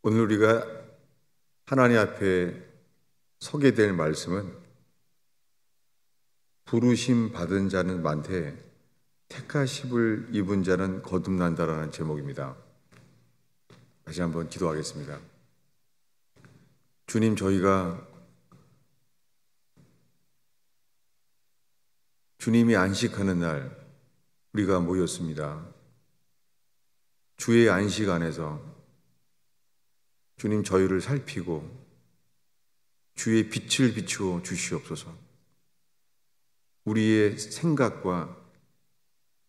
오늘 우리가 하나님 앞에 서게 될 말씀은 부르심 받은 자는 많되 택하심을 입은 자는 거듭난다라는 제목입니다. 다시 한번 기도하겠습니다. 주님, 저희가 주님이 안식하는 날 우리가 모였습니다. 주의 안식 안에서 주님, 저희를 살피고 주의 빛을 비추어 주시옵소서. 우리의 생각과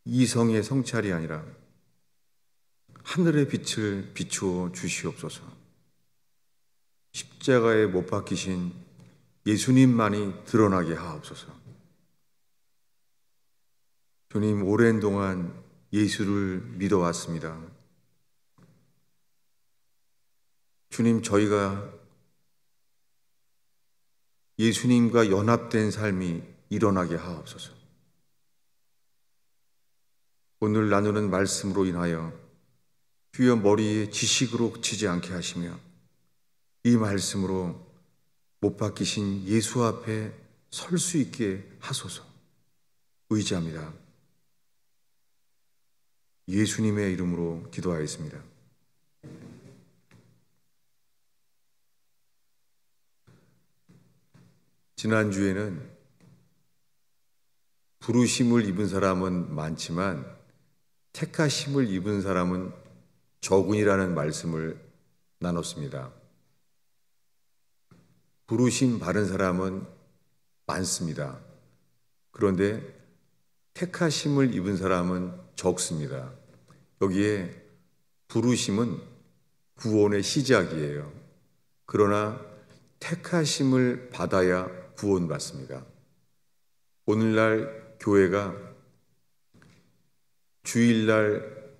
이성의 성찰이 아니라 하늘의 빛을 비추어 주시옵소서. 십자가에 못 박히신 예수님만이 드러나게 하옵소서. 주님, 오랜 동안 예수를 믿어왔습니다. 주님, 저희가 예수님과 연합된 삶이 일어나게 하옵소서. 오늘 나누는 말씀으로 인하여 주여 머리에 지식으로 그치지 않게 하시며 이 말씀으로 못 박히신 예수 앞에 설 수 있게 하소서. 의지합니다. 예수님의 이름으로 기도하였습니다. 지난주에는 부르심을 입은 사람은 많지만 택하심을 입은 사람은 적은이라는 말씀을 나눴습니다. 부르심 받은 사람은 많습니다. 그런데 택하심을 입은 사람은 적습니다. 여기에 부르심은 구원의 시작이에요. 그러나 택하심을 받아야 구원받습니다. 오늘날 교회가 주일날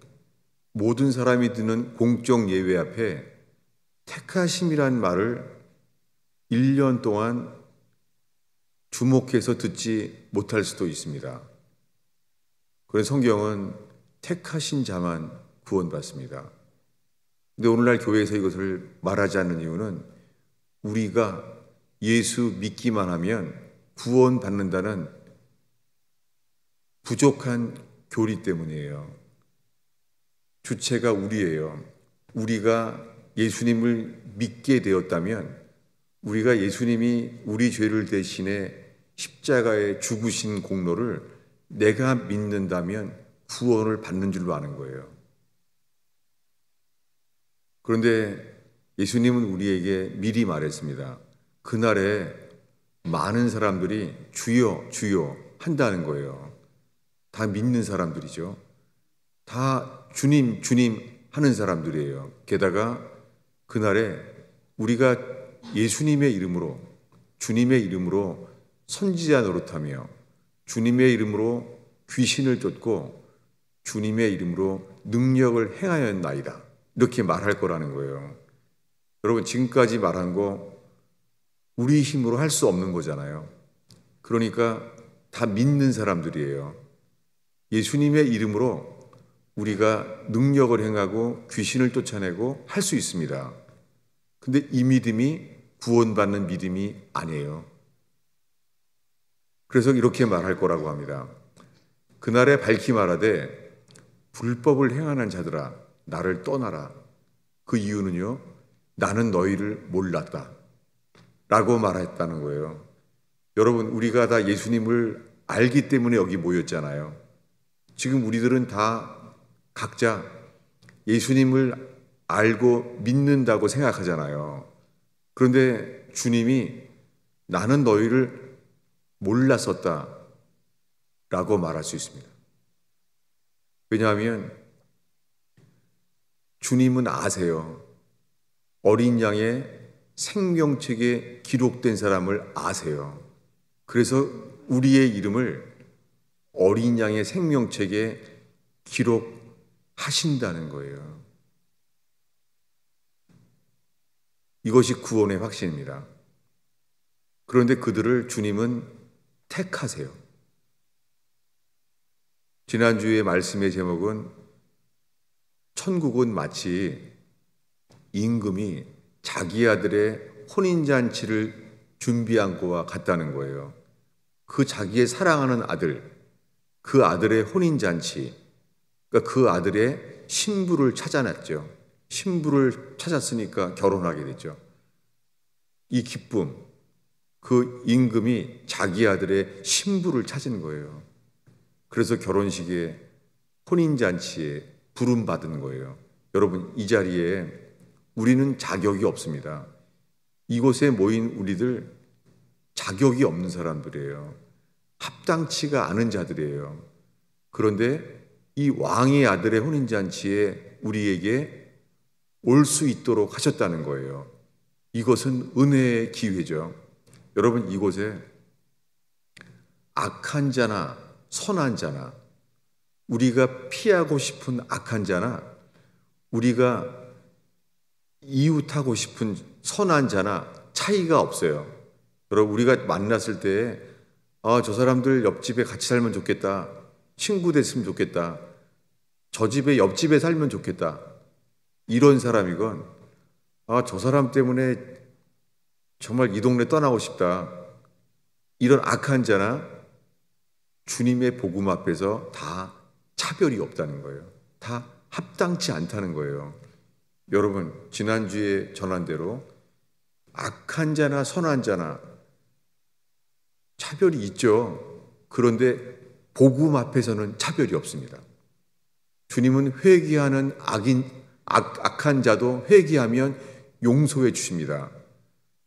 모든 사람이 듣는 공적 예배 앞에 택하심이란 말을 1년 동안 주목해서 듣지 못할 수도 있습니다. 그래서 성경은 택하신 자만 구원받습니다. 근데 오늘날 교회에서 이것을 말하지 않는 이유는 우리가 예수 믿기만 하면 구원받는다는 부족한 교리 때문이에요. 주체가 우리예요. 우리가 예수님을 믿게 되었다면, 우리가 예수님이 우리 죄를 대신해 십자가에 죽으신 공로를 내가 믿는다면 구원을 받는 줄로 아는 거예요. 그런데 예수님은 우리에게 미리 말했습니다. 그날에 많은 사람들이 주여 주여 한다는 거예요. 다 믿는 사람들이죠. 다 주님 주님 하는 사람들이에요. 게다가 그날에 우리가 예수님의 이름으로, 주님의 이름으로 선지자 노릇하며 주님의 이름으로 귀신을 쫓고 주님의 이름으로 능력을 행하였나이다, 이렇게 말할 거라는 거예요. 여러분, 지금까지 말한 거 우리 힘으로 할 수 없는 거잖아요. 그러니까 다 믿는 사람들이에요. 예수님의 이름으로 우리가 능력을 행하고 귀신을 쫓아내고 할 수 있습니다. 근데 이 믿음이 구원받는 믿음이 아니에요. 그래서 이렇게 말할 거라고 합니다. 그날에 밝히 말하되 불법을 행하는 자들아 나를 떠나라. 그 이유는요, 나는 너희를 몰랐다 라고 말했다는 거예요. 여러분, 우리가 다 예수님을 알기 때문에 여기 모였잖아요. 지금 우리들은 다 각자 예수님을 알고 믿는다고 생각하잖아요. 그런데 주님이 나는 너희를 몰랐었다 라고 말할 수 있습니다. 왜냐하면 주님은 아세요. 어린 양의 생명책에 기록된 사람을 아세요. 그래서 우리의 이름을 어린 양의 생명책에 기록하신다는 거예요. 이것이 구원의 확신입니다. 그런데 그들을 주님은 택하세요. 지난주의 말씀의 제목은 천국은 마치 임금이 자기 아들의 혼인잔치를 준비한 거와 같다는 거예요. 그 자기의 사랑하는 아들, 그 아들의 혼인잔치, 그러니까 그 아들의 신부를 찾아냈죠. 신부를 찾았으니까 결혼하게 됐죠. 이 기쁨, 그 임금이 자기 아들의 신부를 찾은 거예요. 그래서 결혼식에 혼인잔치에 부름받은 거예요. 여러분, 이 자리에 우리는 자격이 없습니다. 이곳에 모인 우리들 자격이 없는 사람들이에요. 합당치가 않은 자들이에요. 그런데 이 왕의 아들의 혼인잔치에 우리에게 올 수 있도록 하셨다는 거예요. 이것은 은혜의 기회죠. 여러분, 이곳에 악한 자나 선한 자나, 우리가 피하고 싶은 악한 자나, 우리가 이웃하고 싶은 선한 자나 차이가 없어요. 여러분, 우리가 만났을 때 저 사람들 옆집에 같이 살면 좋겠다, 친구 됐으면 좋겠다, 저 집에 옆집에 살면 좋겠다, 이런 사람이건 저 사람 때문에 정말 이 동네 떠나고 싶다, 이런 악한 자나 주님의 복음 앞에서 다 차별이 없다는 거예요. 다 합당치 않다는 거예요. 여러분, 지난주에 전한 대로 악한 자나 선한 자나 차별이 있죠. 그런데 복음 앞에서는 차별이 없습니다. 주님은 회개하는 악한 자도 회개하면 용서해 주십니다.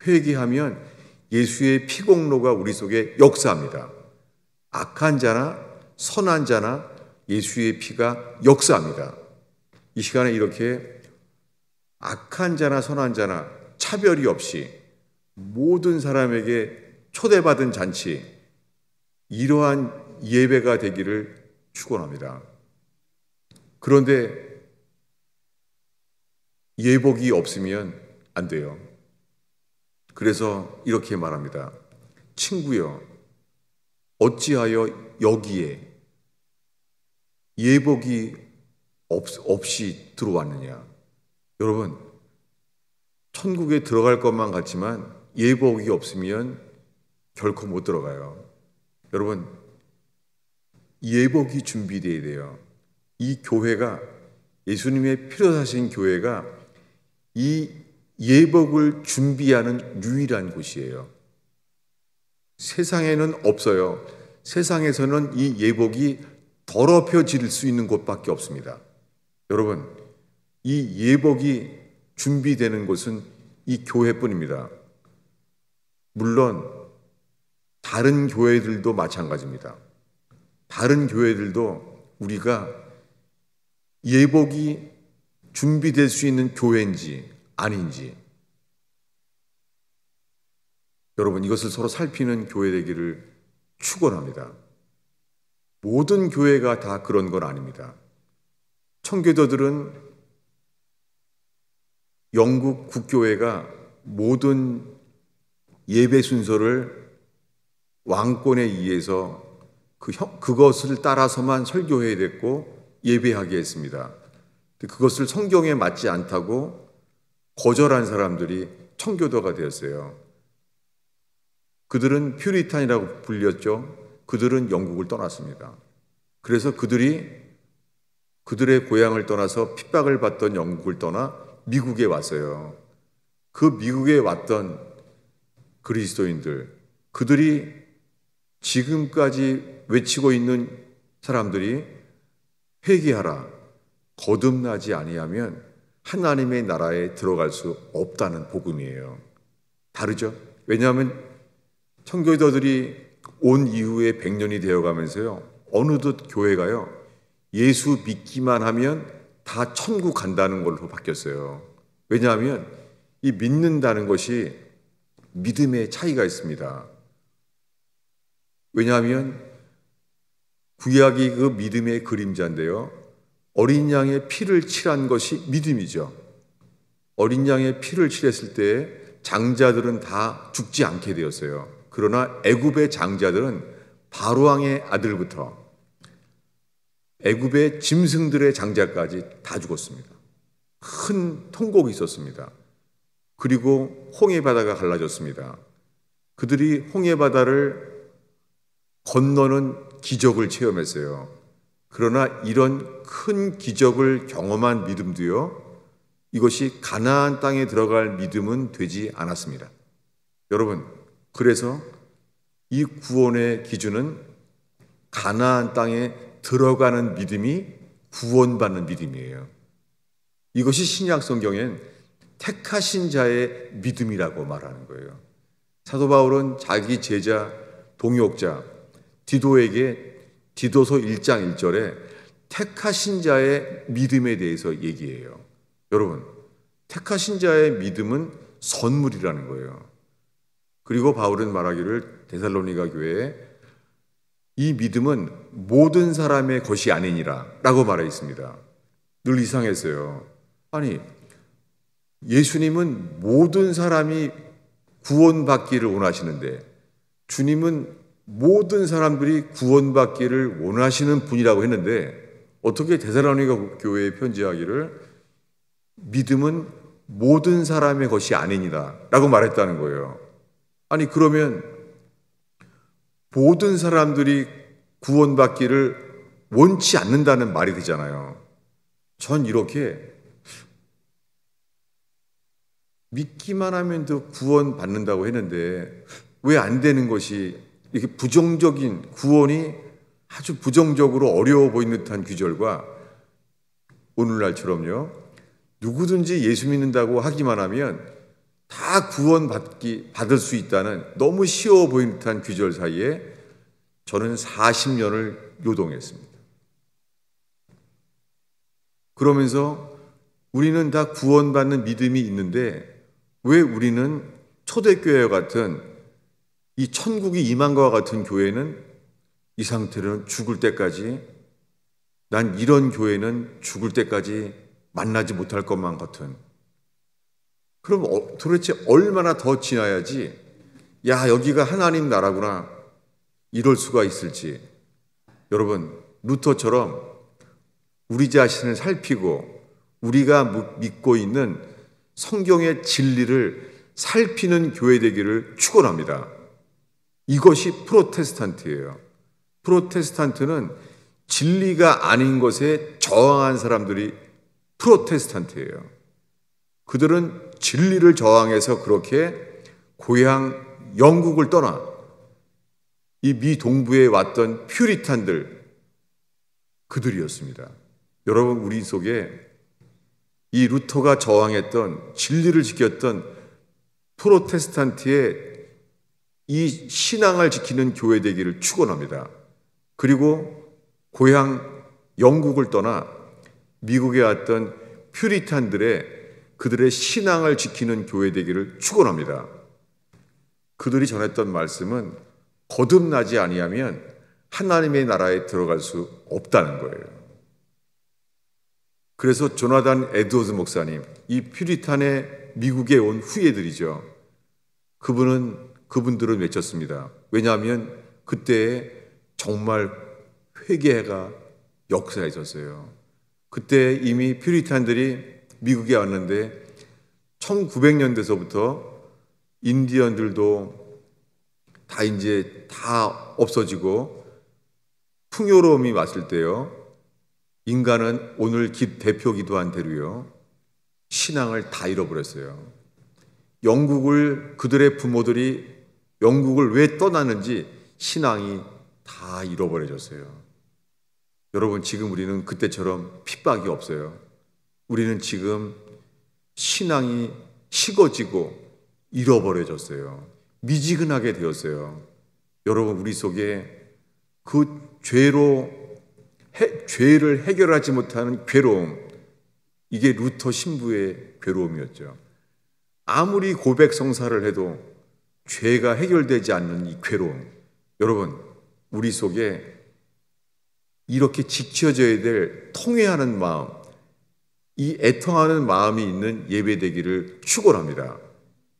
회개하면 예수의 피공로가 우리 속에 역사합니다. 악한 자나 선한 자나 예수의 피가 역사합니다. 이 시간에 이렇게 악한 자나 선한 자나 차별이 없이 모든 사람에게 초대받은 잔치, 이러한 예배가 되기를 축원합니다. 그런데 예복이 없으면 안 돼요. 그래서 이렇게 말합니다. 친구여, 어찌하여 여기에 예복이 없이 들어왔느냐. 여러분, 천국에 들어갈 것만 같지만 예복이 없으면 결코 못 들어가요. 여러분, 예복이 준비되어야 돼요. 이 교회가, 예수님의 피로 사신 교회가 이 예복을 준비하는 유일한 곳이에요. 세상에는 없어요. 세상에서는 이 예복이 더럽혀질 수 있는 곳밖에 없습니다. 여러분, 이 예복이 준비되는 곳은 이 교회뿐입니다. 물론 다른 교회들도 마찬가지입니다. 다른 교회들도 우리가 예복이 준비될 수 있는 교회인지 아닌지, 여러분, 이것을 서로 살피는 교회 되기를 축원합니다. 모든 교회가 다 그런 건 아닙니다. 청교도들은 영국 국교회가 모든 예배 순서를 왕권에 의해서 그것을 따라서만 설교해야 됐고 예배하게 했습니다. 그것을 성경에 맞지 않다고 거절한 사람들이 청교도가 되었어요. 그들은 퓨리탄이라고 불렸죠. 그들은 영국을 떠났습니다. 그래서 그들이 그들의 고향을 떠나서 핍박을 받던 영국을 떠나 미국에 왔어요. 그 미국에 왔던 그리스도인들, 그들이 지금까지 외치고 있는 사람들이 회개하라, 거듭나지 아니하면 하나님의 나라에 들어갈 수 없다는 복음이에요. 다르죠? 왜냐하면 청교도들이 온 이후에 100년이 되어가면서요, 어느덧 교회가요, 예수 믿기만 하면 다 천국 간다는 걸로 바뀌었어요. 왜냐하면 이 믿는다는 것이 믿음의 차이가 있습니다. 왜냐하면 구약이 그 믿음의 그림자인데요, 어린 양의 피를 칠한 것이 믿음이죠. 어린 양의 피를 칠했을 때 장자들은 다 죽지 않게 되었어요. 그러나 애굽의 장자들은 바로왕의 아들부터 애굽의 짐승들의 장자까지 다 죽었습니다. 큰 통곡이 있었습니다. 그리고 홍해바다가 갈라졌습니다. 그들이 홍해바다를 건너는 기적을 체험했어요. 그러나 이런 큰 기적을 경험한 믿음도요, 이것이 가나안 땅에 들어갈 믿음은 되지 않았습니다. 여러분, 그래서 이 구원의 기준은 가나안 땅에 들어가는 믿음이 구원받는 믿음이에요. 이것이 신약 성경엔 택하신 자의 믿음이라고 말하는 거예요. 사도 바울은 자기 제자 동역자 디도에게 디도서 1장 1절에 택하신 자의 믿음에 대해서 얘기해요. 여러분, 택하신 자의 믿음은 선물이라는 거예요. 그리고 바울은 말하기를 데살로니가 교회에 이 믿음은 모든 사람의 것이 아니니라 라고 말해 있습니다. 늘 이상했어요. 아니, 예수님은 모든 사람이 구원받기를 원하시는데 주님은 모든 사람들이 구원받기를 원하시는 분이라고 했는데 어떻게 데살로니가 교회에 편지하기를 믿음은 모든 사람의 것이 아니니라 라고 말했다는 거예요. 아니, 그러면 모든 사람들이 구원받기를 원치 않는다는 말이 되잖아요. 전 이렇게 믿기만 하면 더 구원받는다고 했는데 왜 안 되는 것이 이렇게 부정적인 구원이 아주 부정적으로 어려워 보이는 듯한 규절과 오늘날처럼요, 누구든지 예수 믿는다고 하기만 하면 다 받을 수 있다는 너무 쉬워 보이는 듯한 규절 사이에 저는 40년을 요동했습니다. 그러면서 우리는 다 구원받는 믿음이 있는데 왜 우리는 초대교회와 같은 이 천국이 임한 것과 같은 교회는 이 상태로는 죽을 때까지, 난 이런 교회는 죽을 때까지 만나지 못할 것만 같은, 그럼 도대체 얼마나 더 지나야지 야, 여기가 하나님 나라구나 이럴 수가 있을지. 여러분, 루터처럼 우리 자신을 살피고 우리가 믿고 있는 성경의 진리를 살피는 교회 되기를 축원합니다. 이것이 프로테스탄트예요. 프로테스탄트는 진리가 아닌 것에 저항한 사람들이 프로테스탄트예요. 그들은 진리를 저항해서 그렇게 고향 영국을 떠나 이 미 동부에 왔던 퓨리탄들, 그들이었습니다. 여러분, 우리 속에 이 루터가 저항했던, 진리를 지켰던 프로테스탄트의 이 신앙을 지키는 교회 되기를 축원합니다. 그리고 고향 영국을 떠나 미국에 왔던 퓨리탄들의 그들의 신앙을 지키는 교회 되기를 축원합니다. 그들이 전했던 말씀은 거듭나지 아니하면 하나님의 나라에 들어갈 수 없다는 거예요. 그래서 조나단 에드워즈 목사님, 이 퓨리탄의 미국에 온 후예들이죠. 그분들은 외쳤습니다. 왜냐하면 그때 정말 회개가 역사해졌어요. 그때 이미 퓨리탄들이 미국에 왔는데 1900년대서부터 인디언들도 다 없어지고 풍요로움이 왔을 때요, 인간은 오늘 대표 기도한 대로요, 신앙을 다 잃어버렸어요. 그들의 부모들이 영국을 왜 떠나는지 신앙이 다 잃어버려졌어요. 여러분, 지금 우리는 그때처럼 핍박이 없어요. 우리는 지금 신앙이 식어지고 잃어버려졌어요. 미지근하게 되었어요. 여러분, 우리 속에 그 죄를 해결하지 못하는 괴로움, 이게 루터 신부의 괴로움이었죠. 아무리 고백 성사를 해도 죄가 해결되지 않는 이 괴로움, 여러분, 우리 속에 이렇게 지켜져야 될 통회하는 마음, 이 애통하는 마음이 있는 예배되기를 축원합니다.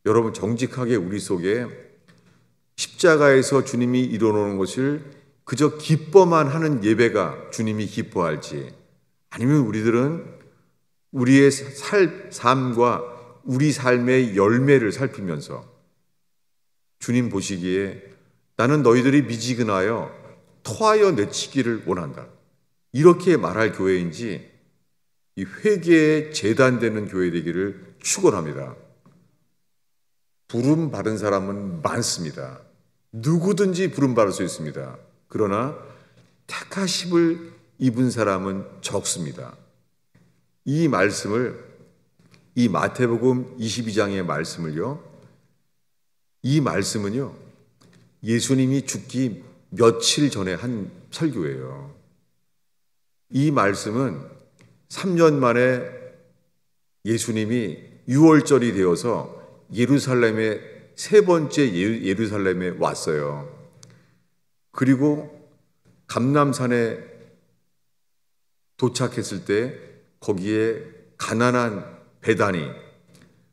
여러분, 정직하게 우리 속에 십자가에서 주님이 이뤄놓은 것을 그저 기뻐만 하는 예배가 주님이 기뻐할지, 아니면 우리들은 우리의 삶과 우리 삶의 열매를 살피면서 주님 보시기에 나는 너희들이 미지근하여 토하여 내치기를 원한다, 이렇게 말할 교회인지 이 회개에 재단되는 교회 되기를 축원합니다. 부름 받은 사람은 많습니다. 누구든지 부름 받을 수 있습니다. 그러나 택하심을 입은 사람은 적습니다. 이 말씀을, 이 마태복음 22장의 말씀을요, 이 말씀은요, 예수님이 죽기 며칠 전에 한 설교예요. 이 말씀은 3년 만에 예수님이 6월절이 되어서 예루살렘에 세 번째 예루살렘에 왔어요. 그리고 감람산에 도착했을 때 거기에 가난한 베다니,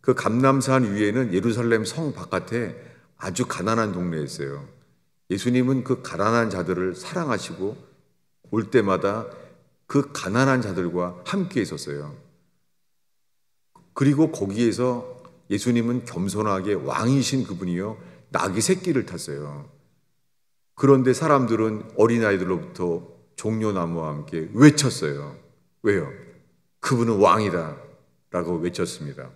그 감람산 위에는 예루살렘 성 바깥에 아주 가난한 동네였어요. 예수님은 그 가난한 자들을 사랑하시고 올 때마다 그 가난한 자들과 함께 있었어요. 그리고 거기에서 예수님은 겸손하게 왕이신 그분이요, 나귀 새끼를 탔어요. 그런데 사람들은 어린아이들로부터 종려나무와 함께 외쳤어요. 왜요? 그분은 왕이다 라고 외쳤습니다.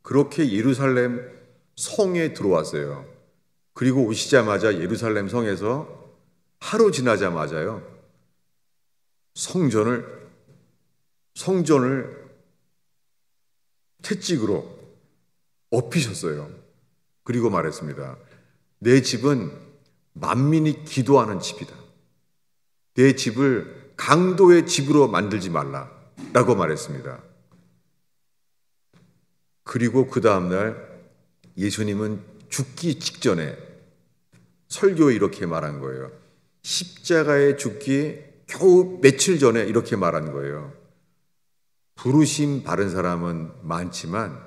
그렇게 예루살렘 성에 들어왔어요. 그리고 오시자마자 예루살렘 성에서 하루 지나자마자요, 성전을 채찍으로 엎으셨어요. 그리고 말했습니다. 내 집은 만민이 기도하는 집이다. 내 집을 강도의 집으로 만들지 말라 라고 말했습니다. 그리고 그 다음날 예수님은 죽기 직전에 설교에 이렇게 말한 거예요. 십자가에 죽기 겨우 며칠 전에 이렇게 말한 거예요. 부르심 받은 사람은 많지만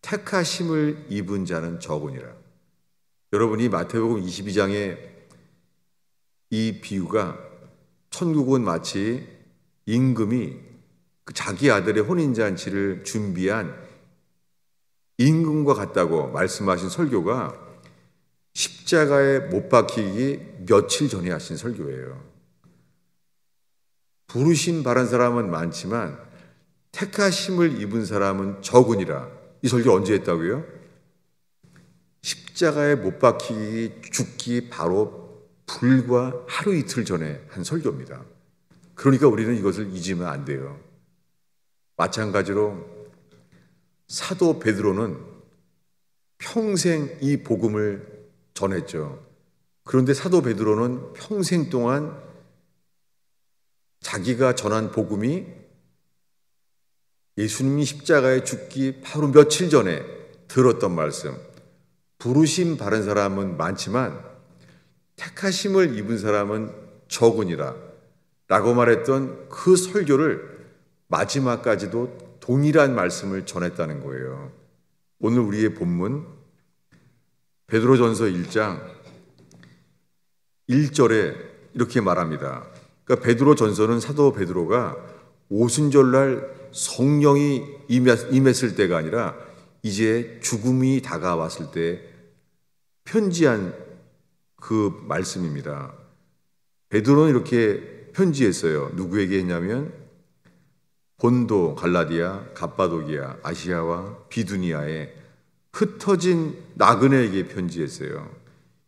택하심을 입은 자는 적으니라. 여러분이 마태복음 22장의 이 비유가 천국은 마치 임금이 자기 아들의 혼인잔치를 준비한 임금과 같다고 말씀하신 설교가 십자가에 못 박히기 며칠 전에 하신 설교예요. 부르심 받은 사람은 많지만 택하심을 입은 사람은 적으니라. 이 설교 언제 했다고요? 십자가에 못 박히기 죽기 바로 불과 하루 이틀 전에 한 설교입니다. 그러니까 우리는 이것을 잊으면 안 돼요. 마찬가지로 사도 베드로는 평생 이 복음을 전했죠. 그런데 사도 베드로는 평생 동안 자기가 전한 복음이 예수님이 십자가에 죽기 바로 며칠 전에 들었던 말씀, 부르심 받은 사람은 많지만 택하심을 입은 사람은 적으니라 라고 말했던 그 설교를 마지막까지도 동일한 말씀을 전했다는 거예요. 오늘 우리의 본문 베드로전서 1장 1절에 이렇게 말합니다. 그러니까 베드로전서는 사도 베드로가 오순절날 성령이 임했을 때가 아니라 이제 죽음이 다가왔을 때 편지한 그 말씀입니다. 베드로는 이렇게 편지했어요. 누구에게 했냐면 본도, 갈라디아, 갑바도기아, 아시아와 비두니아에 흩어진 나그네에게 편지했어요.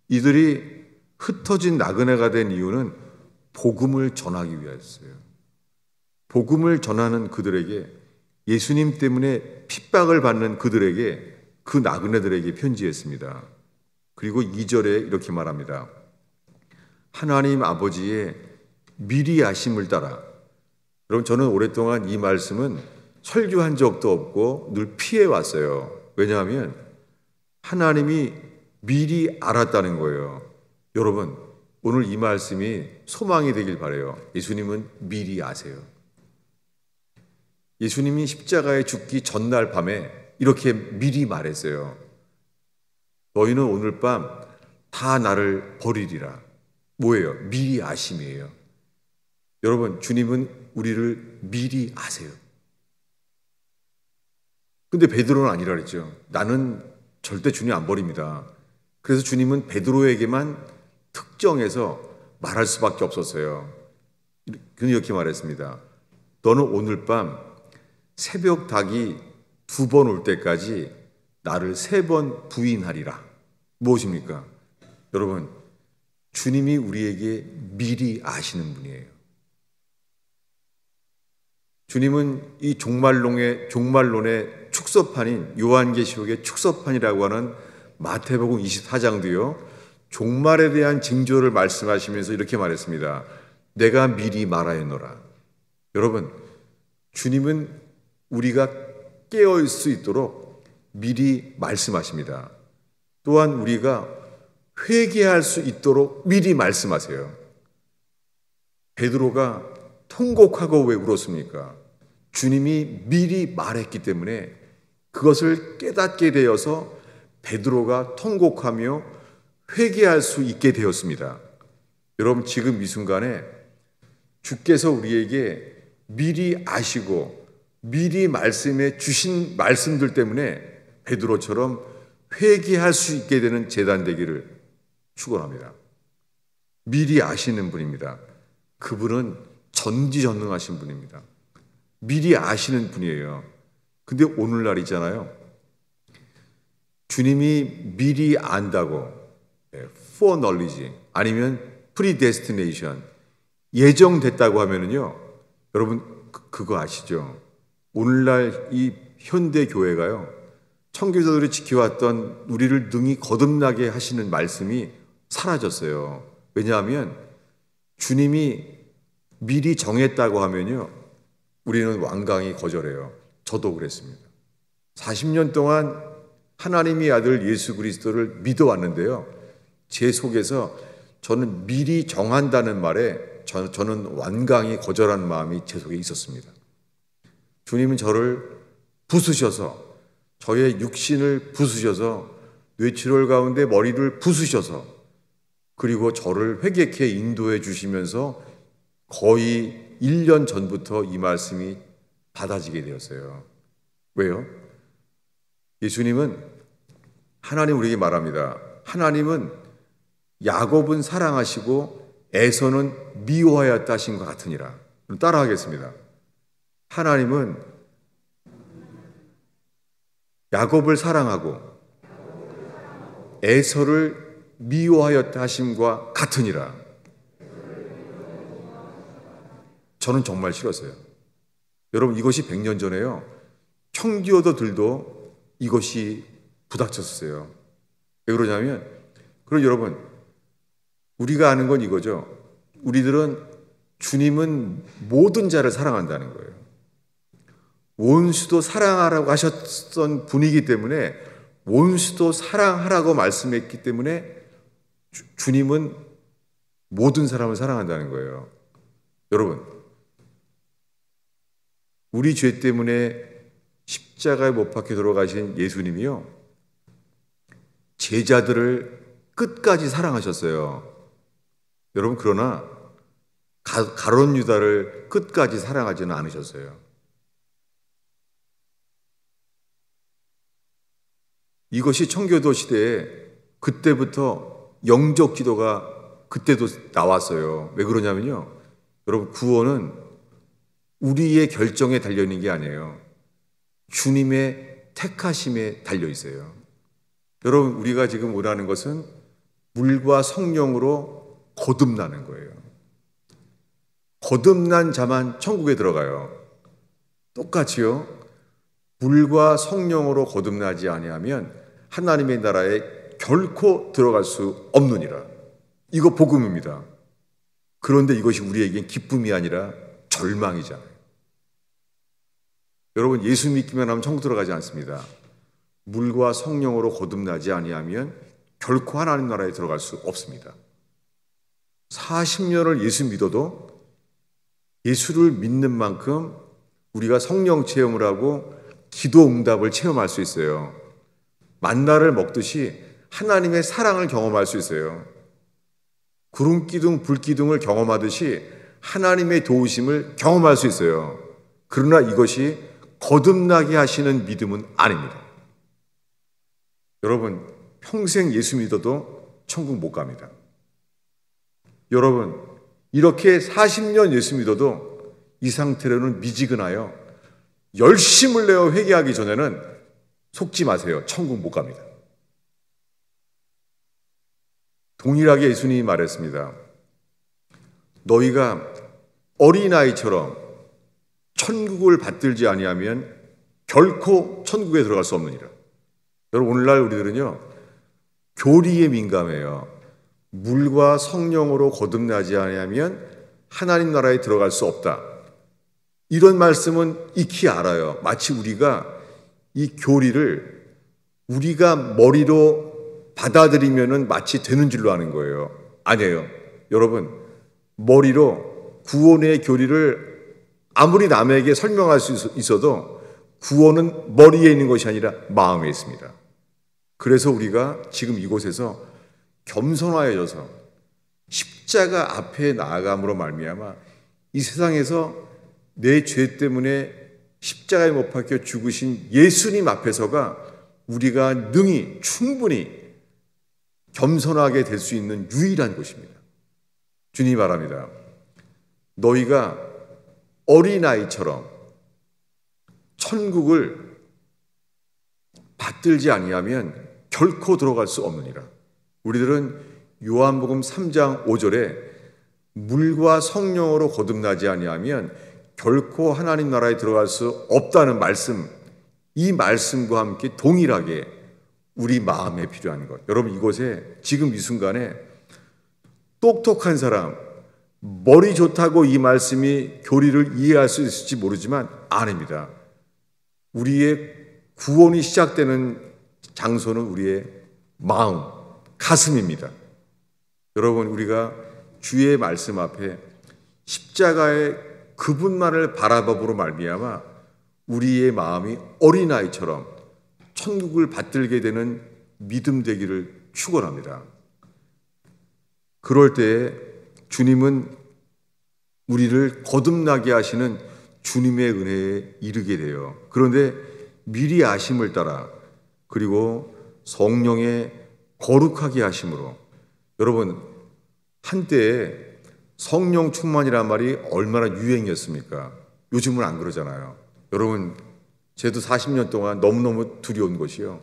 이들이 흩어진 나그네가 된 이유는 복음을 전하기 위하였어요. 복음을 전하는 그들에게, 예수님 때문에 핍박을 받는 그들에게, 그 나그네들에게 편지했습니다. 그리고 2절에 이렇게 말합니다. 하나님 아버지의 미리 아심을 따라. 여러분, 저는 오랫동안 이 말씀은 설교한 적도 없고 늘 피해왔어요. 왜냐하면 하나님이 미리 알았다는 거예요. 여러분, 오늘 이 말씀이 소망이 되길 바라요. 예수님은 미리 아세요. 예수님이 십자가에 죽기 전날 밤에 이렇게 미리 말했어요. 너희는 오늘 밤 다 나를 버리리라. 뭐예요? 미리 아심이에요. 여러분, 주님은 우리를 미리 아세요. 근데 베드로는 아니라 그랬죠. 나는 절대 주님 안 버립니다. 그래서 주님은 베드로에게만 특정해서 말할 수밖에 없었어요. 이렇게 말했습니다. 너는 오늘 밤 새벽 닭이 2번 올 때까지 나를 3번 부인하리라. 무엇입니까? 여러분, 주님이 우리에게 미리 아시는 분이에요. 주님은 이 종말론의 축소판인 요한계시록의 축소판이라고 하는 마태복음 24장도요. 종말에 대한 징조를 말씀하시면서 이렇게 말했습니다. 내가 미리 말하였노라. 여러분, 주님은 우리가 깨어있을 수 있도록 미리 말씀하십니다. 또한 우리가 회개할 수 있도록 미리 말씀하세요. 베드로가 통곡하고 왜 울었습니까? 주님이 미리 말했기 때문에 그것을 깨닫게 되어서 베드로가 통곡하며 회개할 수 있게 되었습니다. 여러분, 지금 이 순간에 주께서 우리에게 미리 아시고 미리 말씀해 주신 말씀들 때문에 베드로처럼 회개할 수 있게 되는 제단 되기를 축원합니다. 미리 아시는 분입니다. 그분은 전지전능하신 분입니다. 미리 아시는 분이에요. 근데 오늘날이잖아요. 주님이 미리 안다고 foreknowledge 아니면 predestination 예정됐다고 하면은요. 여러분 그거 아시죠? 오늘날 이 현대 교회가요. 청교도들이 지켜왔던 우리를 능히 거듭나게 하시는 말씀이 사라졌어요. 왜냐하면 주님이 미리 정했다고 하면요. 우리는 완강히 거절해요. 저도 그랬습니다. 40년 동안 하나님의 아들 예수 그리스도를 믿어왔는데요. 제 속에서 저는 미리 정한다는 말에 저는 완강히 거절하는 마음이 제 속에 있었습니다. 주님은 저를 부수셔서 저의 육신을 부수셔서 뇌출혈 가운데 머리를 부수셔서 그리고 저를 회개케 인도해 주시면서 거의 1년 전부터 이 말씀이 받아지게 되었어요. 왜요? 예수님은 하나님 우리에게 말합니다. 하나님은 야곱은 사랑하시고 에서는 미워하였다 하신 것 같으니라. 따라하겠습니다. 하나님은 야곱을 사랑하고 에서를 미워하였다 하심과 같으니라. 저는 정말 싫었어요. 여러분 이것이 100년 전에요. 청교도들도 이것이 부닥쳤어요. 왜 그러냐면 그럼 여러분 우리가 아는 건 이거죠. 우리들은 주님은 모든 자를 사랑한다는 거예요. 원수도 사랑하라고 하셨던 분이기 때문에 원수도 사랑하라고 말씀했기 때문에 주님은 모든 사람을 사랑한다는 거예요. 여러분 우리 죄 때문에 십자가에 못 박혀 돌아가신 예수님이요. 제자들을 끝까지 사랑하셨어요. 여러분 그러나 가룟 유다를 끝까지 사랑하지는 않으셨어요. 이것이 청교도 시대에 그때부터 영적 기도가 그때도 나왔어요. 왜 그러냐면요. 여러분 구원은 우리의 결정에 달려있는 게 아니에요. 주님의 택하심에 달려있어요. 여러분 우리가 지금 원하는 것은 물과 성령으로 거듭나는 거예요. 거듭난 자만 천국에 들어가요. 똑같이요. 물과 성령으로 거듭나지 아니하면 하나님의 나라에 결코 들어갈 수 없느니라. 이거 복음입니다. 그런데 이것이 우리에겐 기쁨이 아니라 절망이잖아요. 여러분 예수 믿기만 하면 천국 들어가지 않습니다. 물과 성령으로 거듭나지 아니하면 결코 하나님 나라에 들어갈 수 없습니다. 40년을 예수 믿어도 예수를 믿는 만큼 우리가 성령 체험을 하고 기도 응답을 체험할 수 있어요. 만나를 먹듯이 하나님의 사랑을 경험할 수 있어요. 구름 기둥, 불 기둥을 경험하듯이 하나님의 도우심을 경험할 수 있어요. 그러나 이것이 거듭나게 하시는 믿음은 아닙니다. 여러분, 평생 예수 믿어도 천국 못 갑니다. 여러분, 이렇게 40년 예수 믿어도 이 상태로는 미지근하여 열심을 내어 회개하기 전에는 속지 마세요. 천국 못 갑니다. 동일하게 예수님이 말했습니다. 너희가 어린아이처럼 천국을 받들지 아니하면 결코 천국에 들어갈 수 없느니라. 여러분, 오늘날 우리들은요, 교리에 민감해요. 물과 성령으로 거듭나지 아니하면 하나님 나라에 들어갈 수 없다. 이런 말씀은 익히 알아요. 마치 우리가 이 교리를 우리가 머리로 받아들이면은 마치 되는 줄로 아는 거예요. 아니에요. 여러분, 머리로 구원의 교리를 아무리 남에게 설명할 수 있어도 구원은 머리에 있는 것이 아니라 마음에 있습니다. 그래서 우리가 지금 이곳에서 겸손하여져서 십자가 앞에 나아감으로 말미암아 이 세상에서 내 죄 때문에 십자가에 못 박혀 죽으신 예수님 앞에서가 우리가 능히 충분히 겸손하게 될 수 있는 유일한 곳입니다. 주님이 말합니다. 너희가 어린아이처럼 천국을 받들지 아니하면 결코 들어갈 수 없느니라. 우리들은 요한복음 3장 5절에 물과 성령으로 거듭나지 아니하면 결코 하나님 나라에 들어갈 수 없다는 말씀, 이 말씀과 함께 동일하게 우리 마음에 필요한 것. 여러분, 이곳에 지금 이 순간에 똑똑한 사람, 머리 좋다고 이 말씀이 교리를 이해할 수 있을지 모르지만 아닙니다. 우리의 구원이 시작되는 장소는 우리의 마음, 가슴입니다. 여러분, 우리가 주의 말씀 앞에 십자가의 그분만을 바라봄으로 말미암아 우리의 마음이 어린아이처럼 천국을 받들게 되는 믿음 되기를 축원합니다. 그럴 때에 주님은 우리를 거듭나게 하시는 주님의 은혜에 이르게 돼요. 그런데 미리 아심을 따라 그리고 성령의 거룩하게 하심으로, 여러분, 한때에 성령 충만이란 말이 얼마나 유행이었습니까? 요즘은 안 그러잖아요. 여러분, 저도 40년 동안 너무너무 두려운 것이요,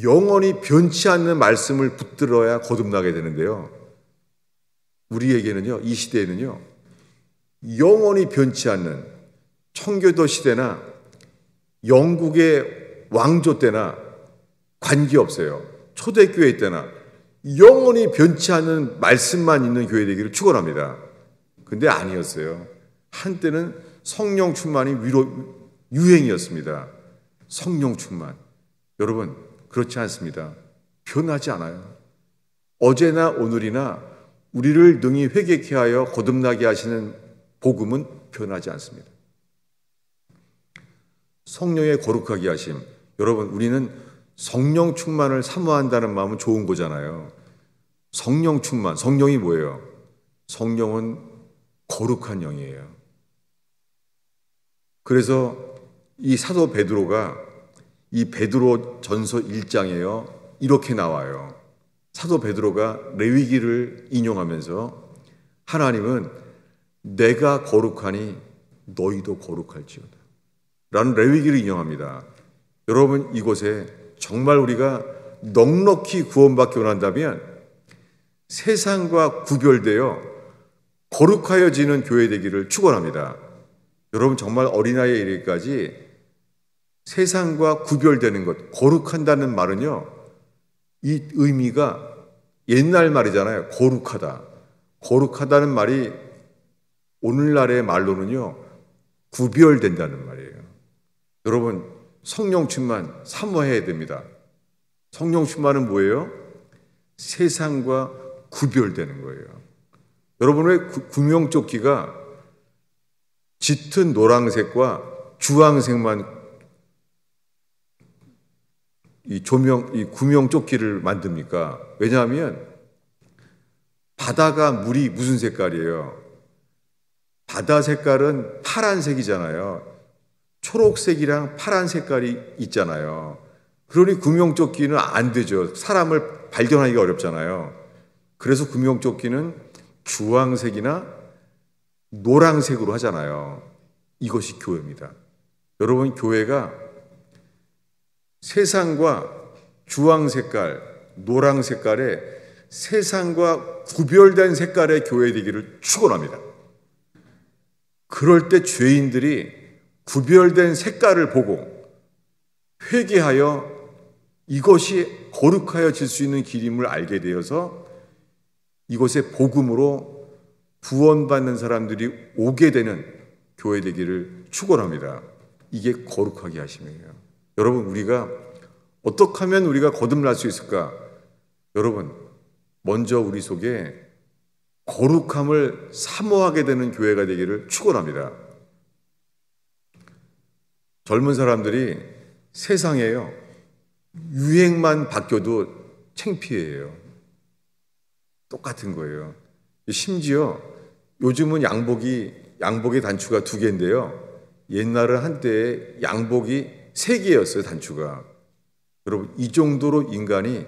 영원히 변치 않는 말씀을 붙들어야 거듭나게 되는데요, 우리에게는요, 이 시대에는요, 영원히 변치 않는 청교도 시대나 영국의 왕조 때나 관계없어요. 초대교회 때나 영원히 변치 않는 말씀만 있는 교회 되기를 축원합니다. 근데 아니었어요. 한때는 성령 충만이 유행이었습니다. 성령 충만. 여러분, 그렇지 않습니다. 변하지 않아요. 어제나 오늘이나 우리를 능히 회개케 하여 거듭나게 하시는 복음은 변하지 않습니다. 성령의 거룩하게 하심. 여러분, 우리는 성령 충만을 사모한다는 마음은 좋은 거잖아요. 성령 충만, 성령이 뭐예요? 성령은 거룩한 영이에요. 그래서 이 사도 베드로가 이 베드로 전서 1장에요, 이렇게 나와요. 사도 베드로가 레위기를 인용하면서 하나님은 내가 거룩하니 너희도 거룩할지어다 라는 레위기를 인용합니다. 여러분, 이곳에 정말 우리가 넉넉히 구원받기 원한다면 세상과 구별되어 거룩하여지는 교회 되기를 축원합니다. 여러분, 정말 어린아이에 이르기까지 세상과 구별되는 것, 거룩한다는 말은요, 이 의미가 옛날 말이잖아요. 거룩하다. 거룩하다는 말이 오늘날의 말로는요, 구별된다는 말이에요. 여러분, 성령 충만 사모해야 됩니다. 성령 충만은 뭐예요? 세상과 구별되는 거예요. 여러분의 구명조끼가 짙은 노란색과 주황색만 이 구명조끼를 만듭니까? 왜냐하면 바다가 물이 무슨 색깔이에요? 바다 색깔은 파란색이잖아요. 초록색이랑 파란 색깔이 있잖아요. 그러니 구명조끼는 안 되죠. 사람을 발견하기가 어렵잖아요. 그래서 구명조끼는 주황색이나 노란색으로 하잖아요. 이것이 교회입니다. 여러분, 교회가 세상과 주황 색깔, 노랑 색깔의 세상과 구별된 색깔의 교회 되기를 축원합니다. 그럴 때 죄인들이 구별된 색깔을 보고 회개하여 이것이 거룩하여질 수 있는 길임을 알게 되어서 이곳에 복음으로 구원받는 사람들이 오게 되는 교회 되기를 축원합니다. 이게 거룩하게 하심이에요. 여러분, 우리가 어떻게 하면 우리가 거듭날 수 있을까? 여러분, 먼저 우리 속에 거룩함을 사모하게 되는 교회가 되기를 축원합니다. 젊은 사람들이 세상에요, 유행만 바뀌어도 창피해요. 똑같은 거예요. 심지어 요즘은 양복의 단추가 2개인데요. 옛날은 한때 양복이 3개였어요, 단추가. 여러분, 이 정도로 인간이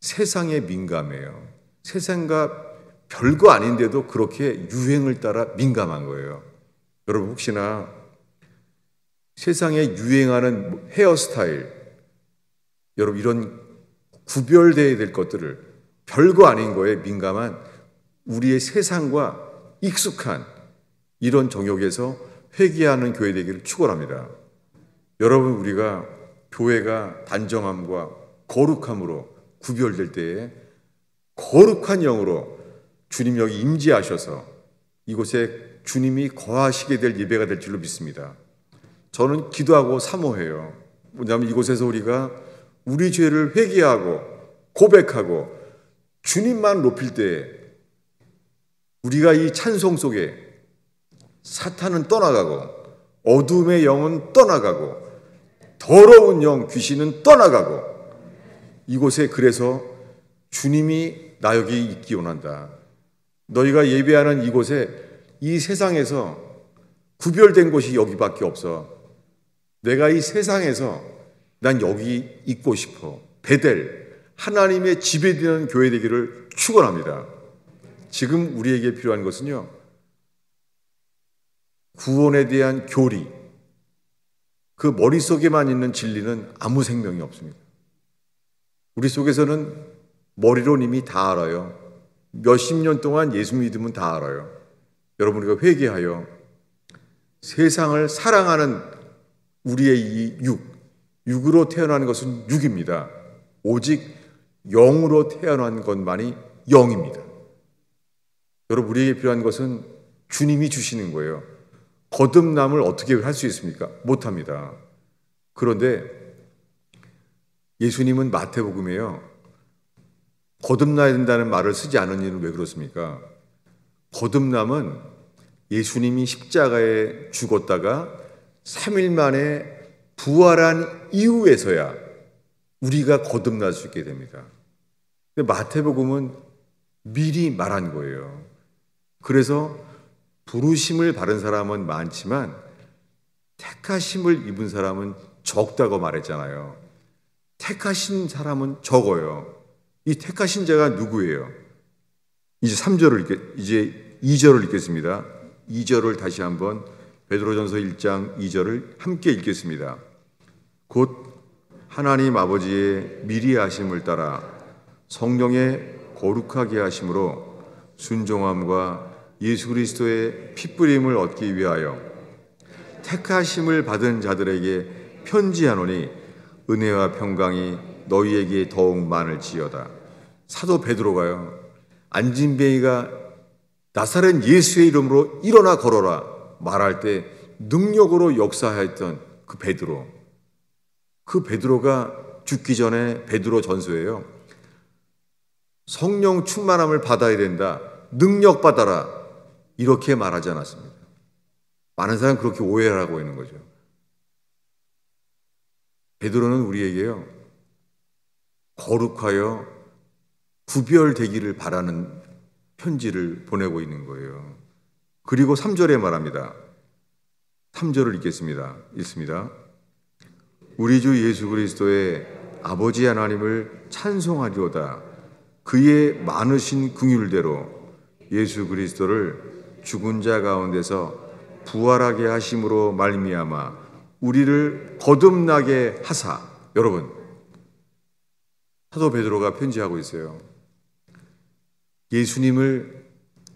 세상에 민감해요. 세상과 별거 아닌데도 그렇게 유행을 따라 민감한 거예요. 여러분, 혹시나 세상에 유행하는 헤어스타일, 여러분, 이런 구별되어야 될 것들을 별거 아닌 거에 민감한 우리의 세상과 익숙한 이런 정욕에서 회개하는 교회 되기를 축원합니다. 여러분, 우리가 교회가 단정함과 거룩함으로 구별될 때에 거룩한 영으로 주님 여기 임재하셔서 이곳에 주님이 거하시게 될 예배가 될 줄로 믿습니다. 저는 기도하고 사모해요. 뭐냐면 이곳에서 우리가 우리 죄를 회개하고 고백하고 주님만 높일 때 우리가 이 찬송 속에 사탄은 떠나가고 어둠의 영은 떠나가고 더러운 영 귀신은 떠나가고 이곳에 그래서 주님이 나 여기 있기 원한다. 너희가 예배하는 이곳에 이 세상에서 구별된 곳이 여기밖에 없어. 내가 이 세상에서 난 여기 있고 싶어. 베델 하나님의 집에 되는 교회 되기를 축원합니다. 지금 우리에게 필요한 것은요, 구원에 대한 교리, 그 머릿속에만 있는 진리는 아무 생명이 없습니다. 우리 속에서는 머리로 이미 다 알아요. 몇십 년 동안 예수 믿으면 다 알아요. 여러분, 우리가 회개하여 세상을 사랑하는 우리의 이 육으로 태어나는 것은 육입니다. 오직 영으로 태어난 것만이 영입니다. 여러분, 우리에게 필요한 것은 주님이 주시는 거예요. 거듭남을 어떻게 할 수 있습니까? 못합니다. 그런데 예수님은 마태복음에요, 거듭나야 된다는 말을 쓰지 않은 이유는 왜 그렇습니까? 거듭남은 예수님이 십자가에 죽었다가 3일 만에 부활한 이후에서야 우리가 거듭날 수 있게 됩니다. 근데 마태복음은 미리 말한 거예요. 그래서 부르심을 받은 사람은 많지만 택하심을 입은 사람은 적다고 말했잖아요. 택하신 사람은 적어요. 이 택하신 자가 누구예요? 이제 2절을 읽겠습니다. 2절을 다시 한번 베드로전서 1장 2절을 함께 읽겠습니다. 곧 하나님 아버지의 미리 하심을 따라 성령의 거룩하게 하심으로 순종함과 예수 그리스도의 핏부림을 얻기 위하여 택하심을 받은 자들에게 편지하노니 은혜와 평강이 너희에게 더욱 많을지어다. 사도 베드로가요, 안진뱅이가 나사렛 예수의 이름으로 일어나 걸어라 말할 때 능력으로 역사했던 그 베드로가 죽기 전에 베드로 전서예요, 성령 충만함을 받아야 된다, 능력 받아라, 이렇게 말하지 않았습니다. 많은 사람은 그렇게 오해를 하고 있는 거죠. 베드로는 우리에게요, 거룩하여 구별되기를 바라는 편지를 보내고 있는 거예요. 그리고 3절에 말합니다. 3절을 읽습니다. 우리 주 예수 그리스도의 아버지 하나님을 찬송하리오다. 그의 많으신 긍휼대로 예수 그리스도를 죽은 자 가운데서 부활하게 하심으로 말미암아 우리를 거듭나게 하사. 여러분, 사도 베드로가 편지하고 있어요. 예수님을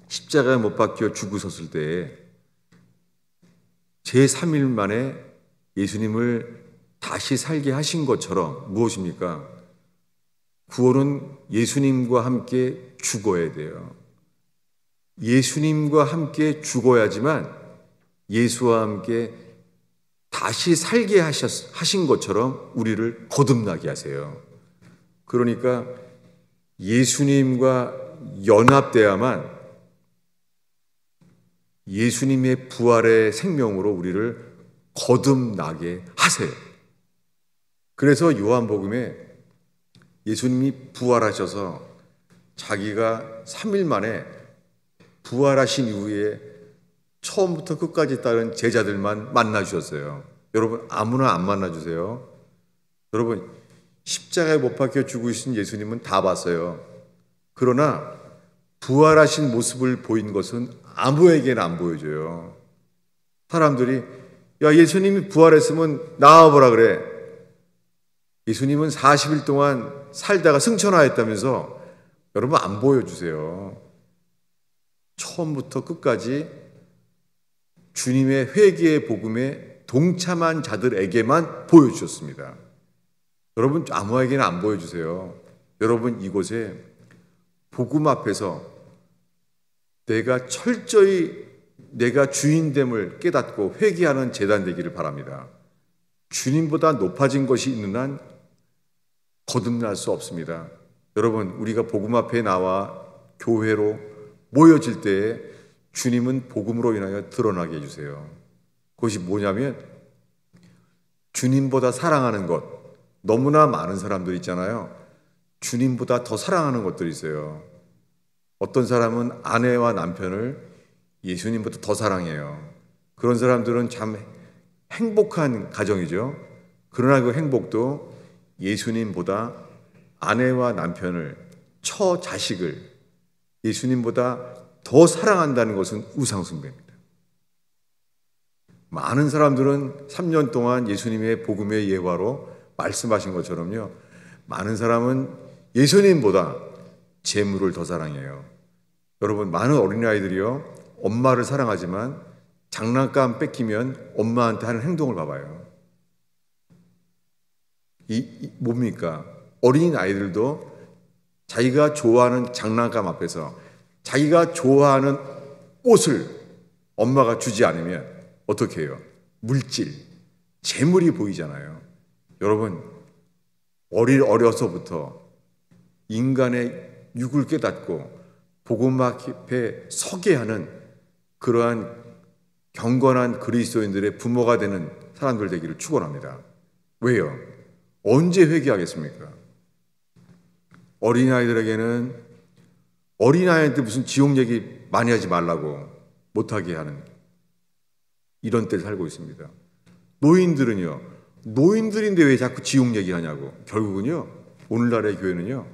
십자가에 못 박혀 죽으셨을 때에 제3일 만에 예수님을 다시 살게 하신 것처럼 무엇입니까? 구원은 예수님과 함께 죽어야 돼요. 예수님과 함께 죽어야지만 예수와 함께 다시 살게 하신 것처럼 우리를 거듭나게 하세요. 그러니까 예수님과 연합돼야만 예수님의 부활의 생명으로 우리를 거듭나게 하세요. 그래서 요한복음에 예수님이 부활하셔서 자기가 3일 만에 부활하신 이후에 처음부터 끝까지 따른 제자들만 만나주셨어요. 여러분, 아무나 안 만나주세요. 여러분, 십자가에 못 박혀 죽으신 예수님은 다 봤어요. 그러나 부활하신 모습을 보인 것은 아무에게나 안 보여줘요. 사람들이 야, 예수님이 부활했으면 나와보라 그래. 예수님은 40일 동안 살다가 승천하였다면서 여러분 안 보여주세요. 처음부터 끝까지 주님의 회개의 복음에 동참한 자들에게만 보여주셨습니다. 여러분 아무에게나 안 보여주세요. 여러분 이곳에 복음 앞에서 내가 철저히 내가 주인됨을 깨닫고 회개하는 제단 되기를 바랍니다. 주님보다 높아진 것이 있는 한 거듭날 수 없습니다. 여러분, 우리가 복음 앞에 나와 교회로 모여질 때에 주님은 복음으로 인하여 드러나게 해주세요. 그것이 뭐냐면 주님보다 사랑하는 것, 너무나 많은 사람들 있잖아요. 주님보다 더 사랑하는 것들이 있어요. 어떤 사람은 아내와 남편을 예수님보다 더 사랑해요. 그런 사람들은 참 행복한 가정이죠. 그러나 그 행복도 예수님보다 아내와 남편을, 처 자식을 예수님보다 더 사랑한다는 것은 우상숭배입니다. 많은 사람들은 3년 동안 예수님의 복음의 예화로 말씀하신 것처럼요. 많은 사람은 예수님보다 재물을 더 사랑해요. 여러분, 많은 어린아이들이요. 엄마를 사랑하지만 장난감 뺏기면 엄마한테 하는 행동을 봐봐요. 뭡니까? 어린 아이들도 자기가 좋아하는 장난감 앞에서 자기가 좋아하는 옷을 엄마가 주지 않으면 어떻게 해요? 물질, 재물이 보이잖아요. 여러분, 어려서부터 인간의 육을 깨닫고 복음 앞에 서게 하는 그러한 경건한 그리스도인들의 부모가 되는 사람들 되기를 축원합니다. 왜요? 언제 회개하겠습니까? 어린아이들에게는 어린아이한테 무슨 지옥 얘기 많이 하지 말라고 못하게 하는 이런 때를 살고 있습니다. 노인들은요. 노인들인데 왜 자꾸 지옥 얘기하냐고. 결국은요. 오늘날의 교회는요.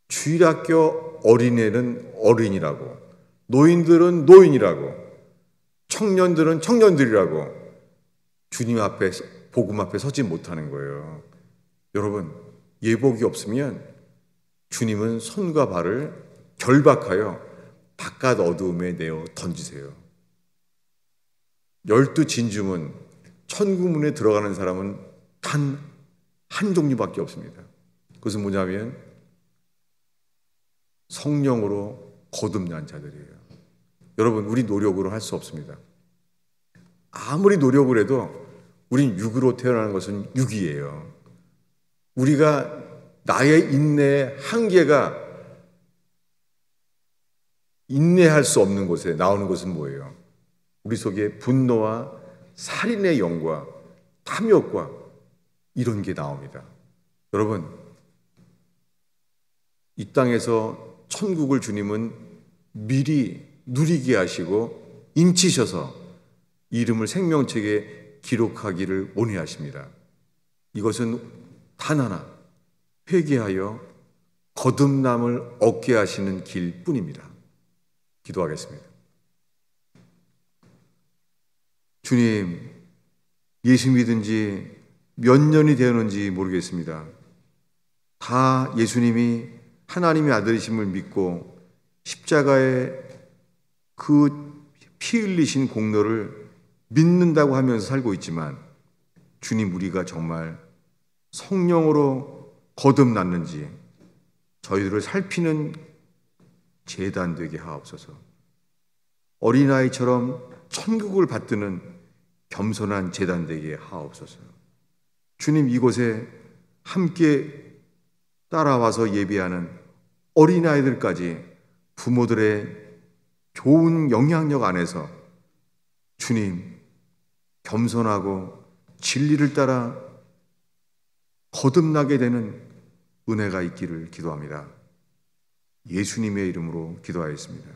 주일학교 어린애는 어린이라고, 노인들은 노인이라고, 청년들은 청년들이라고 주님 앞에, 복음 앞에 서지 못하는 거예요. 여러분, 예복이 없으면 주님은 손과 발을 결박하여 바깥 어두움에 내어 던지세요. 12진주문, 천국문에 들어가는 사람은 단 한 종류밖에 없습니다. 그것은 뭐냐면 성령으로 거듭난 자들이에요. 여러분, 우리 노력으로 할 수 없습니다. 아무리 노력을 해도 우린 육으로 태어나는 것은 육이에요. 우리가 나의 인내의 한계가 인내할 수 없는 곳에 나오는 것은 뭐예요? 우리 속에 분노와 살인의 영과 탐욕과 이런 게 나옵니다. 여러분, 이 땅에서 천국을 주님은 미리 누리게 하시고 인치셔서 이름을 생명책에 기록하기를 원하십니다. 이것은 단 하나, 회개하여 거듭남을 얻게 하시는 길뿐입니다. 기도하겠습니다. 주님, 예수 믿은 지 몇 년이 되었는지 모르겠습니다. 다 예수님이 하나님의 아들이심을 믿고 십자가에 그 피 흘리신 공로를 믿는다고 하면서 살고 있지만, 주님, 우리가 정말 성령으로 거듭났는지 저희들을 살피는 제단 되게 하옵소서. 어린아이처럼 천국을 받드는 겸손한 제단 되게 하옵소서. 주님, 이곳에 함께 따라와서 예배하는 어린아이들까지 부모들의 좋은 영향력 안에서 주님, 겸손하고 진리를 따라 거듭나게 되는 은혜가 있기를 기도합니다. 예수님의 이름으로 기도하였습니다.